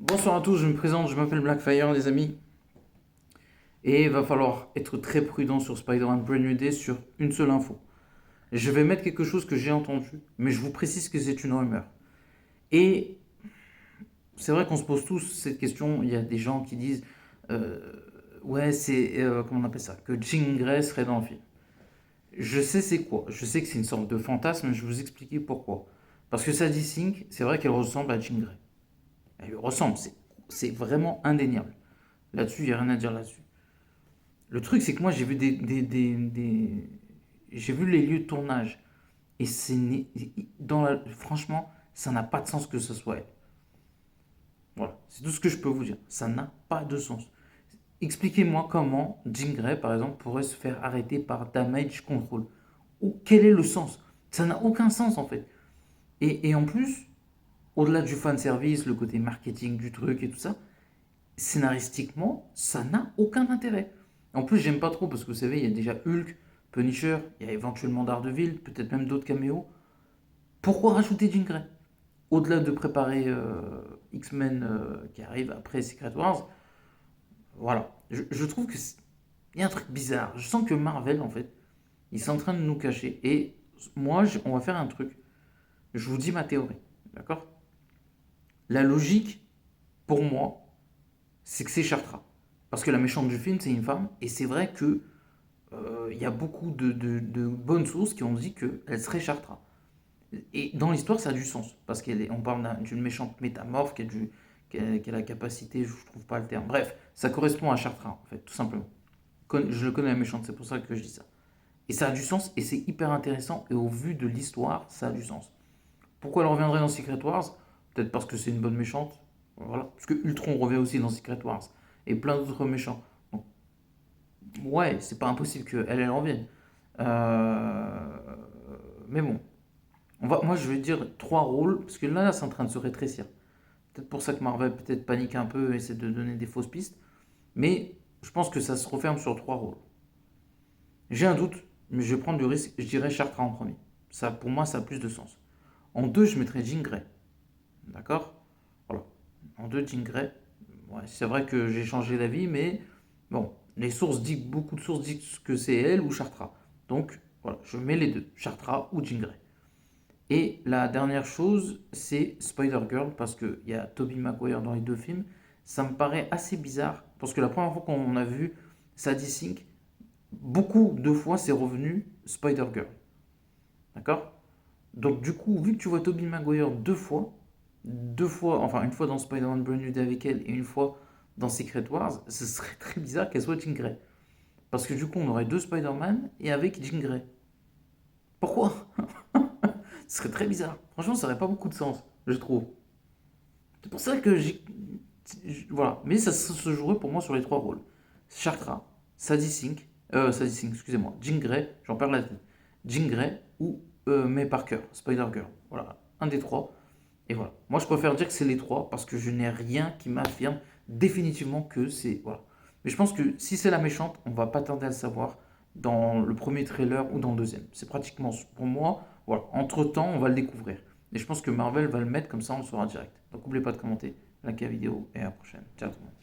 Bonsoir à tous, je me présente, je m'appelle Blackfire, les amis. Et il va falloir être très prudent sur Spider-Man Brand New Day sur une seule info. Je vais mettre quelque chose que j'ai entendu, mais je vous précise que c'est une rumeur. Et c'est vrai qu'on se pose tous cette question. Il y a des gens qui disent euh, ouais, c'est. Comment on appelle ça? Que Jean Grey serait dans le film. Je sais c'est quoi. Je sais que c'est une sorte de fantasme, mais je vais vous expliquer pourquoi. Parce que Sadie Sink, c'est vrai qu'elle ressemble à Jean Grey. Elle lui ressemble, c'est vraiment indéniable. Là-dessus, il n'y a rien à dire là-dessus. Le truc, c'est que moi, j'ai vu j'ai vu les lieux de tournage. Et franchement, ça n'a pas de sens que ce soit elle. Voilà, c'est tout ce que je peux vous dire. Ça n'a pas de sens. Expliquez-moi comment Jean Grey, par exemple, pourrait se faire arrêter par Damage Control. Ou quel est le sens? Ça n'a aucun sens, en fait. Et en plus, au-delà du fan service, le côté marketing du truc et tout ça, scénaristiquement, ça n'a aucun intérêt. En plus, j'aime pas trop parce que vous savez, il y a déjà Hulk, Punisher, il y a éventuellement Daredevil, peut-être même d'autres caméos. Pourquoi rajouter Jean Grey? Au-delà de préparer X-Men qui arrive après Secret Wars, voilà. Je trouve que il y a un truc bizarre. Je sens que Marvel, en fait, ils sont en train de nous cacher. Et moi, on va faire un truc. Je vous dis ma théorie, d'accord? La logique, pour moi, c'est que c'est Chartra. Parce que la méchante du film, c'est une femme. Et c'est vrai que il y a beaucoup de bonnes sources qui ont dit qu'elle serait Chartra. Et dans l'histoire, ça a du sens. Parce qu'on parle d'une méchante métamorphe qui a la capacité, je ne trouve pas le terme. Bref, ça correspond à Chartra, en fait, tout simplement. Je le connais la méchante, c'est pour ça que je dis ça. Et ça a du sens, et c'est hyper intéressant, et au vu de l'histoire, ça a du sens. Pourquoi elle reviendrait dans Secret Wars? Peut-être parce que c'est une bonne méchante. Voilà. Parce que Ultron revient aussi dans Secret Wars. Et plein d'autres méchants. Donc, ouais, c'est pas impossible qu'elle revienne. Euh, Mais bon, moi je vais dire trois rôles, parce que là c'est en train de se rétrécir. Peut-être pour ça que Marvel peut-être panique un peu et essaie de donner des fausses pistes. Mais je pense que ça se referme sur trois rôles. J'ai un doute, mais je vais prendre du risque. Je dirais Chartra en premier. Ça, pour moi, ça a plus de sens. En deux, je mettrais Jean Grey. D'accord. Voilà. En deux, Jean Grey. Ouais, c'est vrai que j'ai changé d'avis, mais bon, beaucoup de sources disent que c'est elle ou Chartra. Donc voilà, je mets les deux, Chartra ou Jean Grey. Et la dernière chose, c'est Spider-Girl, parce qu'il y a Tobey Maguire dans les deux films. Ça me paraît assez bizarre, parce que la première fois qu'on a vu Sadie Sink, beaucoup de fois c'est revenu Spider-Girl. D'accord. Donc du coup, vu que tu vois Tobey Maguire deux fois, enfin une fois dans Spider-Man Brand New Day avec elle et une fois dans Secret Wars, ce serait très bizarre qu'elle soit Jean Grey. Parce que du coup, on aurait deux Spider-Man et avec Jean Grey. Pourquoi? Ce serait très bizarre. Franchement, ça n'aurait pas beaucoup de sens, je trouve. C'est pour ça que voilà. Mais ça se jouerait pour moi sur les trois rôles. Chartra, Sadie Sink, excusez-moi, Jean Grey, j'en perds la tête. Jean Grey ou May Parker, Spider-Girl. Voilà, un des trois. Et voilà. Moi, je préfère dire que c'est les trois parce que je n'ai rien qui m'affirme définitivement que c'est. Voilà. Mais je pense que si c'est la méchante, on va pas tarder à le savoir dans le premier trailer ou dans le deuxième. C'est pratiquement pour moi. Voilà. Entre temps, on va le découvrir. Et je pense que Marvel va le mettre comme ça, on le saura direct. Donc n'oubliez pas de commenter, liker la vidéo et à la prochaine. Ciao tout le monde.